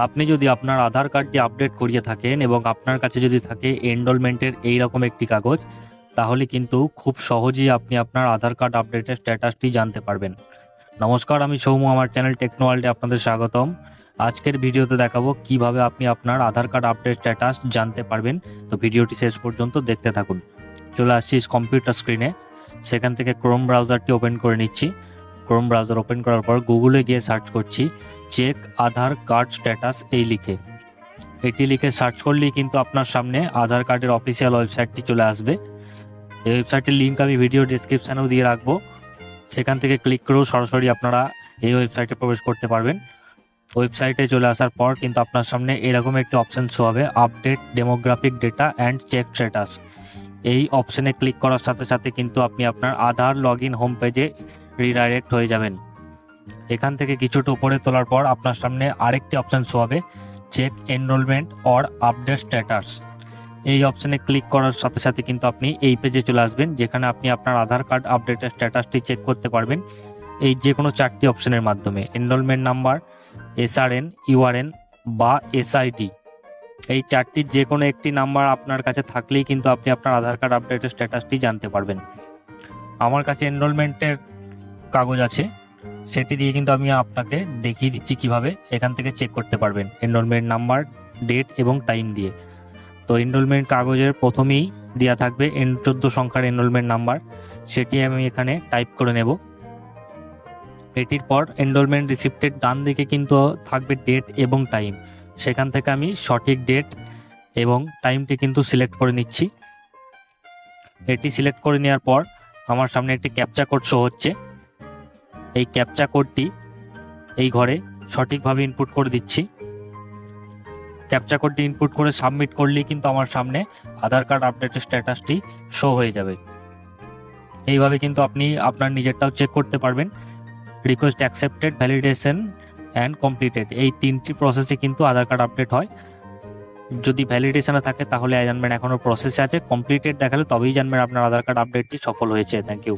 আপনি যদি আপনার আধার কার্ডটি আপডেট করিয়ে থাকেন এবং আপনার কাছে যদি থাকে এনরোলমেন্টের এইরকম একটি কাগজ, তাহলে কিন্তু খুব সহজেই আপনি আপনার আধার কার্ড আপডেটের স্ট্যাটাসটি জানতে পারবেন। নমস্কার, আমি সৌম্য, আমার চ্যানেল টেকনোওয়ার্ল্ডে আপনাদের স্বাগতম। আজকের ভিডিওতে দেখাবো কিভাবে আপনি আপনার আধার কার্ড আপডেট স্ট্যাটাস জানতে পারবেন। তো ভিডিওটি শেষ পর্যন্ত দেখতে থাকুন। চলে আসছি কম্পিউটার স্ক্রিনে, সেখান থেকে ক্রোম ব্রাউজারটি ওপেন করে নিচ্ছি। ক্রোম ব্রাউজার ওপেন করার পর গুগলে গিয়ে সার্চ করছি চেক আধার কার্ড স্ট্যাটাস এই লিখে। এটি লিখে সার্চ করলেই কিন্তু আপনার সামনে আধার কার্ডের অফিসিয়াল ওয়েবসাইটটি চলে আসবে। এই ওয়েবসাইটের লিঙ্ক আমি ভিডিও ডিসক্রিপশানেও দিয়ে রাখবো। সেখান থেকে ক্লিক করেও সরাসরি আপনারা এই ওয়েবসাইটে প্রবেশ করতে পারবেন। ওয়েবসাইটে চলে আসার পর কিন্তু আপনার সামনে এরকম একটি অপশান শো হবে, update demographic data and check status. এই অপশানে ক্লিক করার সাথে সাথে কিন্তু আপনি আপনার আধার লগ ইন হোম পেজে রিডাইরেক্ট হয়ে যাবেন। এখান থেকে কিছুটা উপরে তোলার পর আপনার সামনে আরেকটি অপশান শো হবে, check enrolment or update status. এই অপশানে ক্লিক করার সাথে সাথে কিন্তু আপনি এই পেজে চলে আসবেন, যেখানে আপনি আপনার আধার কার্ড আপডেটের স্ট্যাটাসটি চেক করতে পারবেন এই যে কোনো চারটি অপশানের মাধ্যমে। এনরোলমেন্ট নাম্বার, এসআরএন, ইউআরএন বা এসআইডি, এই চারটির যে কোনো একটি নাম্বার আপনার কাছে থাকলেই কিন্তু আপনি আপনার আধার কার্ড আপডেটের স্ট্যাটাসটি জানতে পারবেন। আমার কাছে এনরোলমেন্টের কাগজ আছে, সেটি দিয়ে কিন্তু আমি আপনাকে দেখিয়ে দিচ্ছি কিভাবে এখান থেকে চেক করতে পারবেন এনরোলমেন্ট নাম্বার, ডেট এবং টাইম দিয়ে। তো এনরোলমেন্ট কাগজের প্রথমেই দেওয়া থাকবে N14 সংখ্যার এনরোলমেন্ট নাম্বার, সেটি আমি এখানে টাইপ করে নেব। এটির পর এনরোলমেন্ট রিসিপ্টের ডান দিকে কিন্তু থাকবে ডেট এবং টাইম, সেখান থেকে আমি সঠিক ডেট এবং টাইমটি কিন্তু সিলেক্ট করে নিচ্ছি। এটি সিলেক্ট করে নেওয়ার পর আমার সামনে একটি ক্যাপচা কোড শো হচ্ছে। এই ক্যাপচা কোডটি এই ঘরে সঠিকভাবে ইনপুট করে দিচ্ছি। ক্যাপচা কোডটি ইনপুট করে সাবমিট করলেই কিন্তু আমার সামনে আধার কার্ড আপডেটের স্ট্যাটাসটি শো হয়ে যাবে। এইভাবে কিন্তু আপনি আপনার নিজেরটাও চেক করতে পারবেন। Request accepted, validation and completed, এই তিনটি প্রসেসে কিন্তু আধার কার্ড আপডেট হয়। যদি ভ্যালিডেশনে থাকে তাহলে জানবেন এখনও প্রসেসে আছে, কমপ্লিটেড দেখালে তবেই জানবেন আপনার আধার কার্ড আপডেটটি সফল হয়েছে। Thank you.